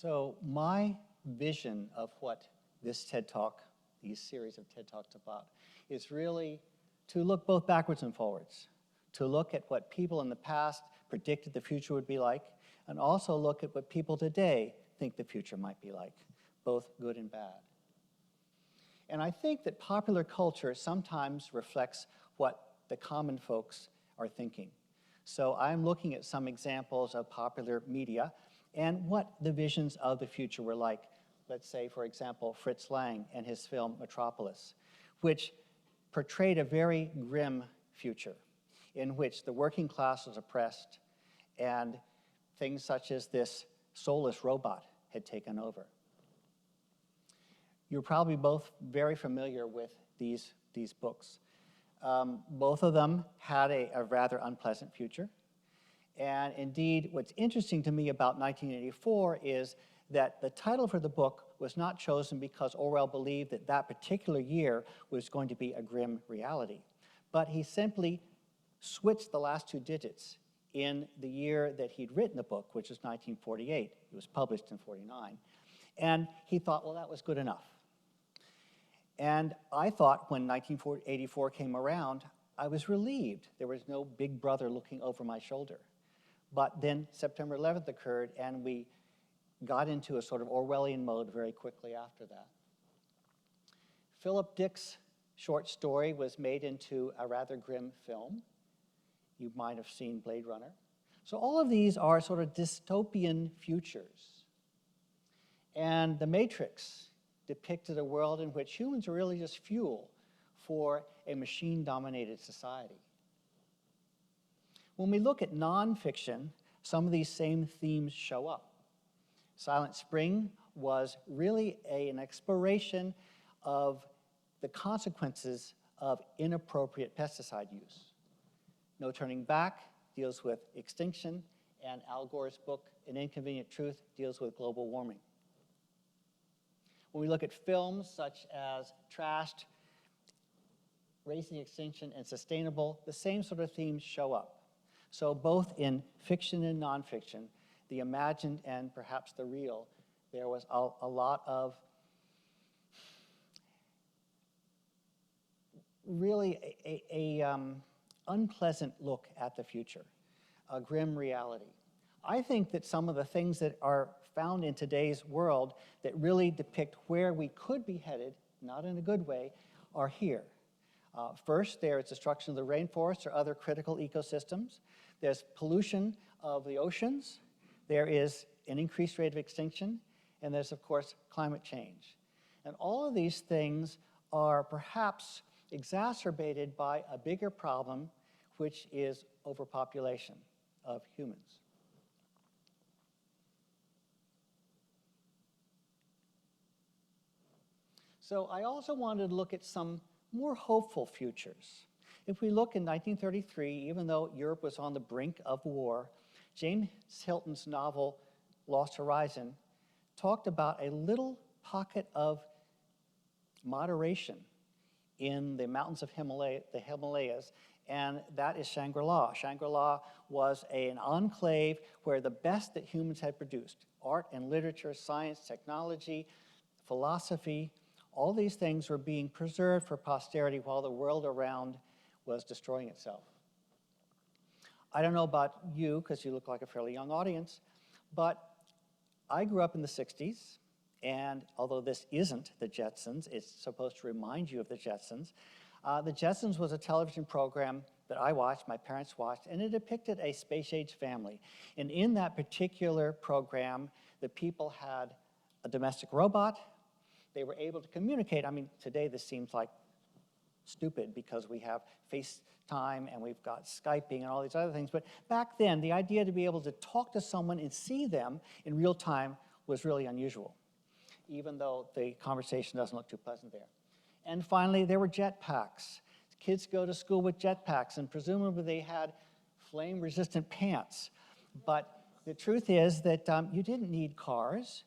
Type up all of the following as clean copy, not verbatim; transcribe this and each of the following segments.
So my vision of what this TED Talk, these series of TED Talks about, is really to look both backwards and forwards, to look at what people in the past predicted the future would be like, and also look at what people today think the future might be like, both good and bad. And I think that popular culture sometimes reflects what the common folks are thinking. So I'm looking at some examples of popular media and what the visions of the future were like. Let's say, for example, Fritz Lang and his film Metropolis, which portrayed a very grim future in which the working class was oppressed and things such as this soulless robot had taken over. You're probably both very familiar with these books. Both of them had a rather unpleasant future. And indeed, what's interesting to me about 1984 is that the title for the book was not chosen because Orwell believed that that particular year was going to be a grim reality. But he simply switched the last two digits in the year that he'd written the book, which was 1948. It was published in 49. And he thought, well, that was good enough. And I thought when 1984 came around, I was relieved. There was no big brother looking over my shoulder. But then September 11th occurred, and we got into a sort of Orwellian mode very quickly after that. Philip Dick's short story was made into a rather grim film. You might have seen Blade Runner. So all of these are sort of dystopian futures. And The Matrix depicted a world in which humans are really just fuel for a machine-dominated society. When we look at nonfiction, some of these same themes show up. Silent Spring was really an exploration of the consequences of inappropriate pesticide use. No Turning Back deals with extinction, and Al Gore's book, An Inconvenient Truth, deals with global warming. When we look at films such as Trashed, Racing Extinction, and Sustainable, the same sort of themes show up. So both in fiction and nonfiction, the imagined and perhaps the real, there was a lot of really a unpleasant look at the future, a grim reality. I think that some of the things that are found in today's world that really depict where we could be headed, not in a good way, are here. First, there is destruction of the rainforest or other critical ecosystems. There's pollution of the oceans. There is an increased rate of extinction. And there's, of course, climate change. And all of these things are perhaps exacerbated by a bigger problem, which is overpopulation of humans. So I also wanted to look at some more hopeful futures. If we look in 1933, even though Europe was on the brink of war, James Hilton's novel, Lost Horizon, talked about a little pocket of moderation in the mountains of the Himalayas, and that is Shangri-La. Shangri-La was an enclave where the best that humans had produced, art and literature, science, technology, philosophy, all these things were being preserved for posterity while the world around was destroying itself. I don't know about you, because you look like a fairly young audience, but I grew up in the 60s, and although this isn't the Jetsons, it's supposed to remind you of the Jetsons. The Jetsons was a television program that I watched, my parents watched, and it depicted a space-age family. And in that particular program, the people had a domestic robot. They were able to communicate. I mean, today this seems like stupid because we have FaceTime and we've got Skyping and all these other things. But back then, the idea to be able to talk to someone and see them in real time was really unusual, even though the conversation doesn't look too pleasant there. And finally, there were jetpacks. Kids go to school with jetpacks, and presumably they had flame-resistant pants. But the truth is that you didn't need cars.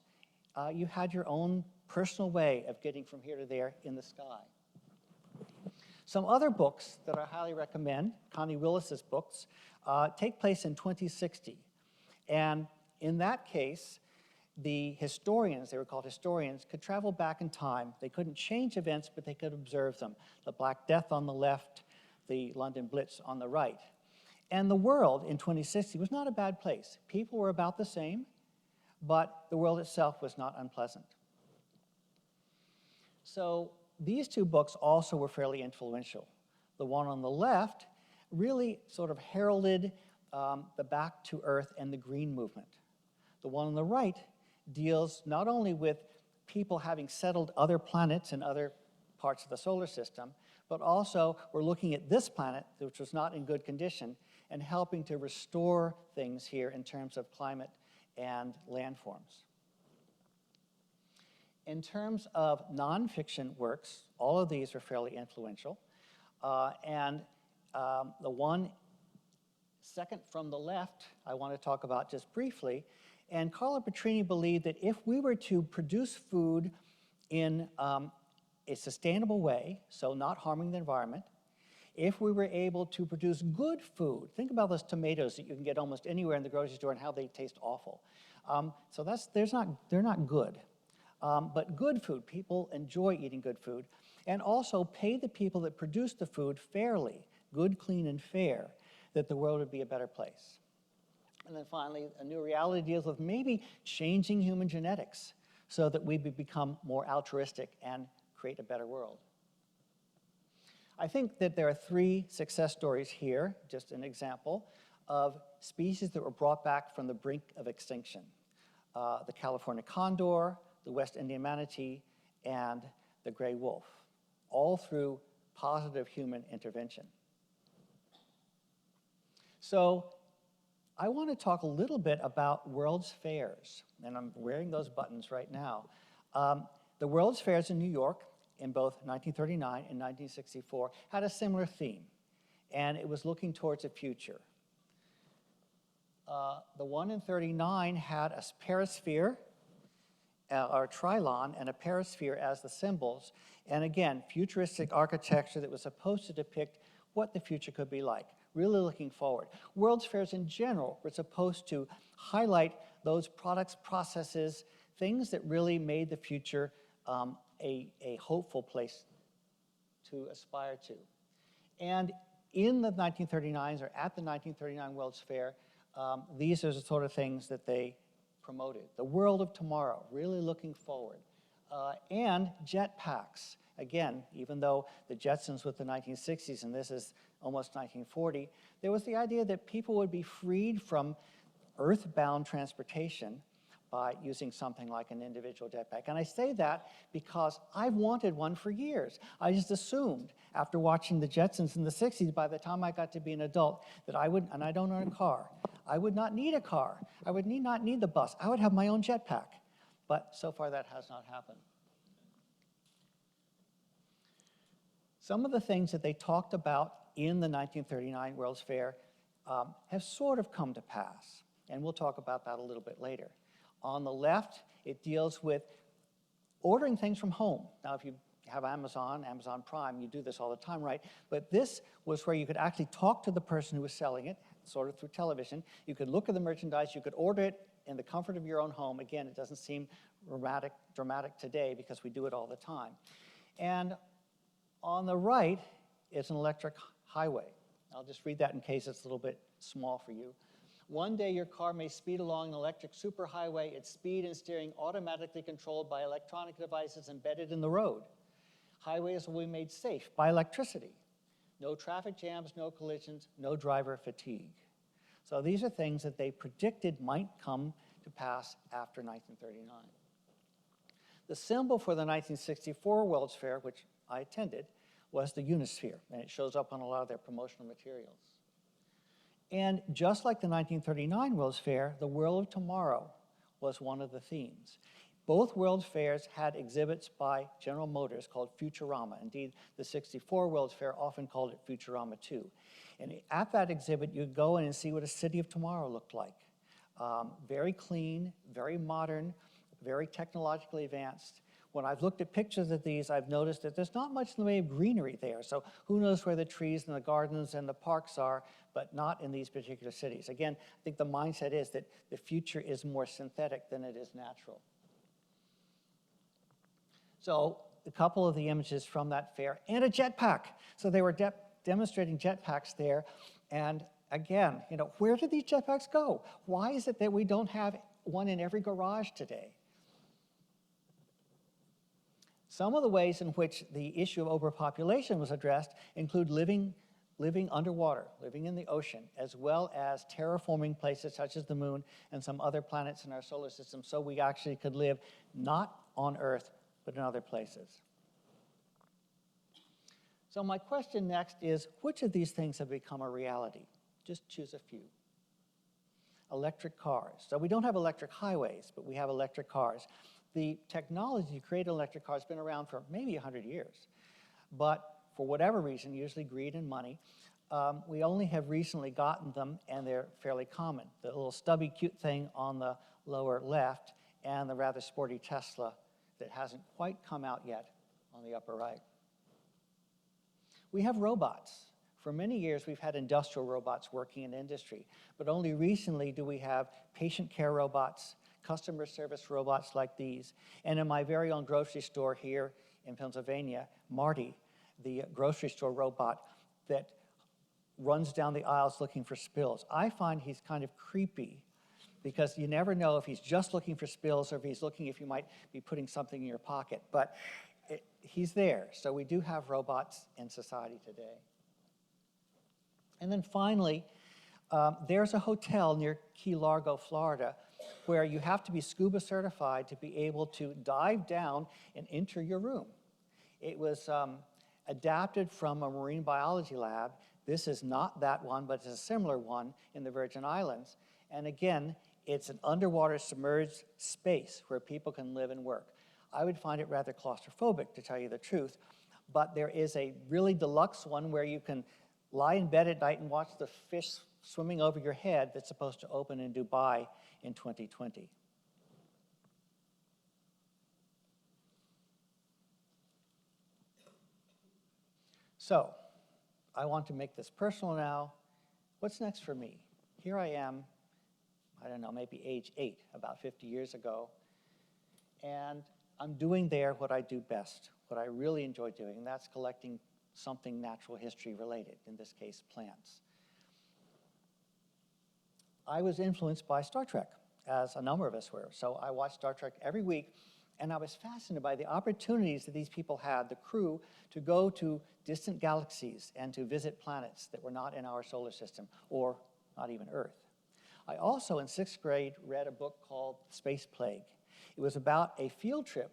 You had your own personal way of getting from here to there in the sky. Some other books that I highly recommend, Connie Willis's books, take place in 2060. And in that case, the historians, they were called historians, could travel back in time. They couldn't change events, but they could observe them. The Black Death on the left, the London Blitz on the right. And the world in 2060 was not a bad place. People were about the same, but the world itself was not unpleasant. So these two books also were fairly influential. The one on the left really sort of heralded the Back to Earth and the Green movement. The one on the right deals not only with people having settled other planets and other parts of the solar system, but also we're looking at this planet, which was not in good condition, and helping to restore things here in terms of climate and landforms. In terms of nonfiction works, all of these are fairly influential. The one second from the left I want to talk about just briefly. And Carlo Petrini believed that if we were to produce food in a sustainable way, so not harming the environment, if we were able to produce good food, think about those tomatoes that you can get almost anywhere in the grocery store and how they taste awful. So they're not good. But good food, people enjoy eating good food, and also pay the people that produce the food fairly, good, clean, and fair, that the world would be a better place. And then finally, a new reality deals with maybe changing human genetics so that we become more altruistic and create a better world. I think that there are 3 success stories here, just an example, of species that were brought back from the brink of extinction. The California condor, the West Indian manatee, and the gray wolf, all through positive human intervention. So I want to talk a little bit about World's Fairs, and I'm wearing those buttons right now. The World's Fairs in New York in both 1939 and 1964 had a similar theme, and it was looking towards a future. The one in 39 had a perisphere, or trilon, and a perisphere as the symbols, and again, futuristic architecture that was supposed to depict what the future could be like, really looking forward. World's Fairs in general were supposed to highlight those products, processes, things that really made the future a hopeful place to aspire to. And in the 1939s, or at the 1939 World's Fair, these are the sort of things that they promoted. The world of tomorrow, really looking forward. And jetpacks. Again, even though the Jetsons with the 1960s, and this is almost 1940, there was the idea that people would be freed from earthbound transportation by using something like an individual jetpack. And I say that because I've wanted one for years. I just assumed, after watching the Jetsons in the 60s, by the time I got to be an adult, that I would, and I don't own a car, I would not need a car. I would not need the bus. I would have my own jetpack. But so far that has not happened. Some of the things that they talked about in the 1939 World's Fair have sort of come to pass, and we'll talk about that a little bit later. On the left, it deals with ordering things from home. Now, if you have Amazon Prime, you do this all the time, right? But this was where you could actually talk to the person who was selling it, sort of through television. You could look at the merchandise, you could order it in the comfort of your own home. Again, it doesn't seem dramatic today because we do it all the time. And on the right is an electric highway. I'll just read that in case it's a little bit small for you. One day your car may speed along an electric superhighway, its speed and steering automatically controlled by electronic devices embedded in the road. Highways will be made safe by electricity. No traffic jams, no collisions, no driver fatigue. So these are things that they predicted might come to pass after 1939. The symbol for the 1964 World's Fair, which I attended, was the Unisphere, and it shows up on a lot of their promotional materials. And just like the 1939 World's Fair, the world of tomorrow was one of the themes. Both World's Fairs had exhibits by General Motors called Futurama. Indeed, the 64 World's Fair often called it Futurama 2. And at that exhibit, you'd go in and see what a city of tomorrow looked like. Very clean, very modern, very technologically advanced, when I've looked at pictures of these, I've noticed that there's not much in the way of greenery there. So who knows where the trees and the gardens and the parks are, but not in these particular cities. Again, I think the mindset is that the future is more synthetic than it is natural. So a couple of the images from that fair, and a jetpack. So they were demonstrating jetpacks there. And again, where did these jetpacks go? Why is it that we don't have one in every garage today? Some of the ways in which the issue of overpopulation was addressed include living underwater, living in the ocean, as well as terraforming places such as the moon and some other planets in our solar system, so we actually could live not on Earth, but in other places. So my question next is, which of these things have become a reality? Just choose a few. Electric cars. So we don't have electric highways, but we have electric cars. The technology to create electric cars has been around for maybe 100 years. But for whatever reason, usually greed and money, we only have recently gotten them, and they're fairly common. The little stubby, cute thing on the lower left, and the rather sporty Tesla that hasn't quite come out yet on the upper right. We have robots. For many years, we've had industrial robots working in industry, but only recently do we have patient care robots, customer service robots like these. And in my very own grocery store here in Pennsylvania, Marty, the grocery store robot that runs down the aisles looking for spills. I find he's kind of creepy because you never know if he's just looking for spills or if he's looking if you might be putting something in your pocket. But he's there. So we do have robots in society today. And then finally, there's a hotel near Key Largo, Florida, where you have to be scuba certified to be able to dive down and enter your room. It was adapted from a marine biology lab. This is not that one, but it's a similar one in the Virgin Islands. And again, it's an underwater submerged space where people can live and work. I would find it rather claustrophobic, to tell you the truth, but there is a really deluxe one where you can lie in bed at night and watch the fish swimming over your head that's supposed to open in Dubai in 2020. So, I want to make this personal now. What's next for me? Here I am, I don't know, maybe age 8, about 50 years ago, and I'm doing there what I do best, what I really enjoy doing, and that's collecting something natural history related, in this case, plants. I was influenced by Star Trek, as a number of us were. So I watched Star Trek every week, and I was fascinated by the opportunities that these people had, the crew, to go to distant galaxies and to visit planets that were not in our solar system, or not even Earth. I also, in 6th grade, read a book called Space Plague. It was about a field trip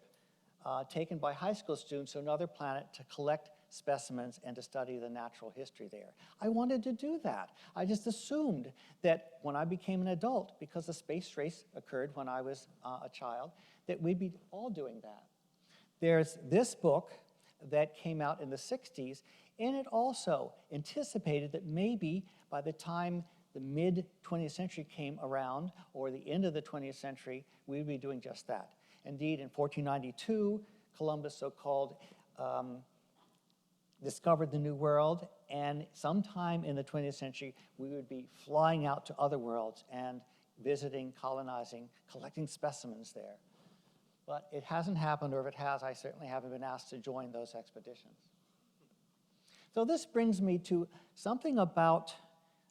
taken by high school students to another planet to collect specimens and to study the natural history there. I wanted to do that. I just assumed that when I became an adult, because the space race occurred when I was a child, that we'd be all doing that. There's this book that came out in the 60s, and it also anticipated that maybe by the time the mid-20th century came around, or the end of the 20th century, we'd be doing just that. Indeed, in 1492, Columbus so-called discovered the New World, and sometime in the 20th century, we would be flying out to other worlds and visiting, colonizing, collecting specimens there. But it hasn't happened, or if it has, I certainly haven't been asked to join those expeditions. So this brings me to something about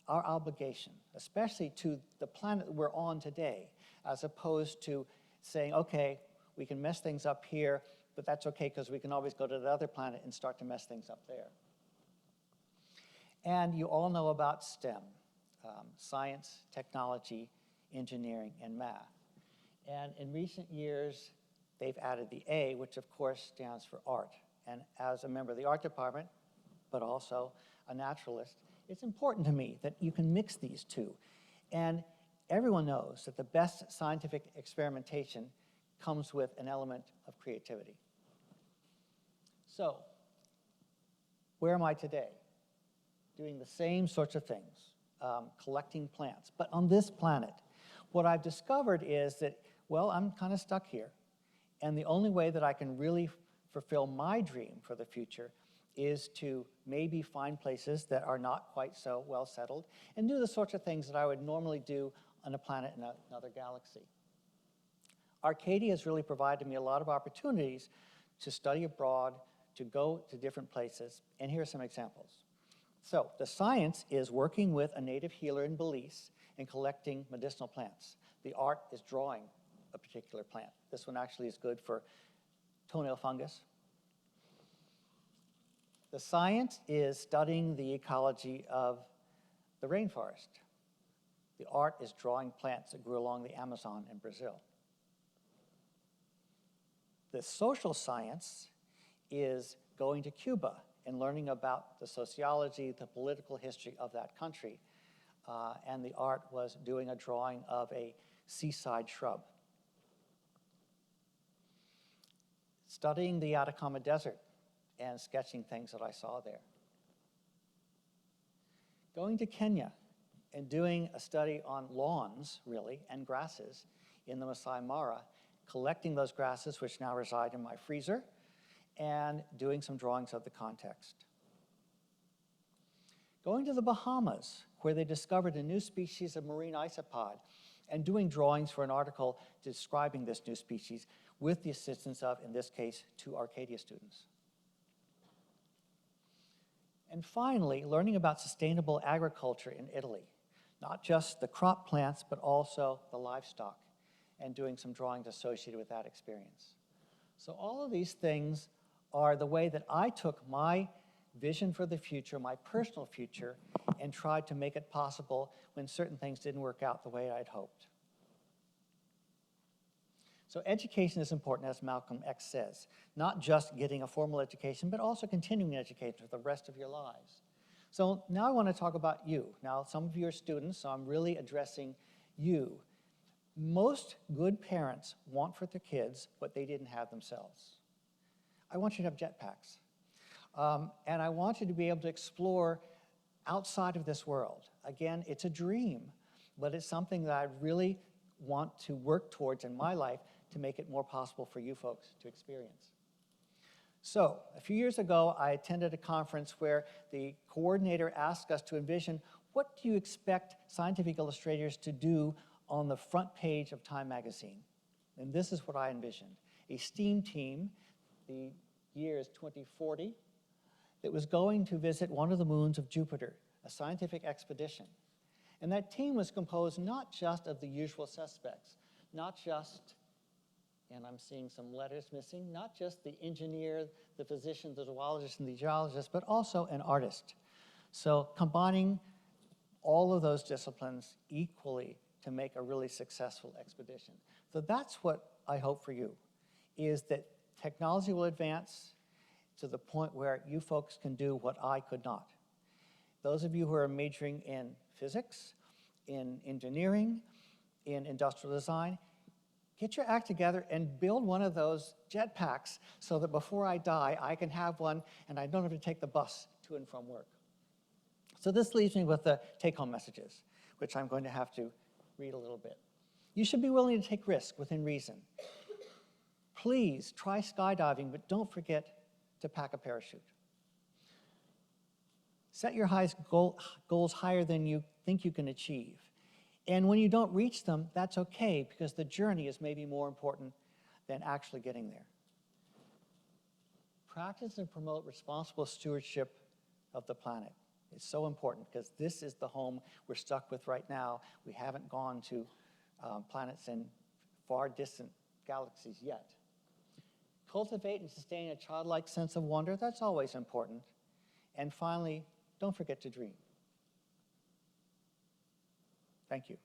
our obligation, especially to the planet we're on today, as opposed to saying, okay, we can mess things up here, but that's okay because we can always go to the other planet and start to mess things up there. And you all know about STEM, science, technology, engineering, and math. And in recent years, they've added the A, which of course stands for art. And as a member of the art department, but also a naturalist, it's important to me that you can mix these two. And everyone knows that the best scientific experimentation comes with an element of creativity. So, where am I today? Doing the same sorts of things, collecting plants. But on this planet, what I've discovered is that, well, I'm kind of stuck here. And the only way that I can really fulfill my dream for the future is to maybe find places that are not quite so well settled and do the sorts of things that I would normally do on a planet in another galaxy. Arcadia has really provided me a lot of opportunities to study abroad, to go to different places, and here are some examples. So the science is working with a native healer in Belize and collecting medicinal plants. The art is drawing a particular plant. This one actually is good for toenail fungus. The science is studying the ecology of the rainforest. The art is drawing plants that grew along the Amazon in Brazil. The social science is going to Cuba and learning about the sociology, the political history of that country. And the art was doing a drawing of a seaside shrub. Studying the Atacama Desert and sketching things that I saw there. Going to Kenya and doing a study on lawns, really, and grasses in the Masai Mara, collecting those grasses, which now reside in my freezer, and doing some drawings of the context. Going to the Bahamas, where they discovered a new species of marine isopod, and doing drawings for an article describing this new species with the assistance of, in this case, 2 Arcadia students. And finally, learning about sustainable agriculture in Italy, not just the crop plants, but also the livestock, and doing some drawings associated with that experience. So all of these things are the way that I took my vision for the future, my personal future, and tried to make it possible when certain things didn't work out the way I'd hoped. So education is important, as Malcolm X says, not just getting a formal education, but also continuing education for the rest of your lives. So now I want to talk about you. Now, some of you are students, so I'm really addressing you. Most good parents want for their kids what they didn't have themselves. I want you to have jetpacks. And I want you to be able to explore outside of this world. Again, it's a dream, but it's something that I really want to work towards in my life to make it more possible for you folks to experience. So, a few years ago, I attended a conference where the coordinator asked us to envision, what do you expect scientific illustrators to do on the front page of Time magazine? And this is what I envisioned. A STEAM team, the year is 2040, that was going to visit one of the moons of Jupiter, a scientific expedition. And that team was composed not just of the usual suspects, not just, and I'm seeing some letters missing, not just the engineer, the physician, the zoologist, and the geologist, but also an artist. So combining all of those disciplines equally to make a really successful expedition. So that's what I hope for you, is that technology will advance to the point where you folks can do what I could not. Those of you who are majoring in physics, in engineering, in industrial design, get your act together and build one of those jetpacks so that before I die, I can have one and I don't have to take the bus to and from work. So this leaves me with the take-home messages, which I'm going to have to read a little bit. You should be willing to take risks within reason. Please try skydiving, but don't forget to pack a parachute. Set your goals higher than you think you can achieve. And when you don't reach them, that's okay, because the journey is maybe more important than actually getting there. Practice and promote responsible stewardship of the planet. It's so important, because this is the home we're stuck with right now. We haven't gone to planets in far distant galaxies yet. Cultivate and sustain a childlike sense of wonder. That's always important. And finally, don't forget to dream. Thank you.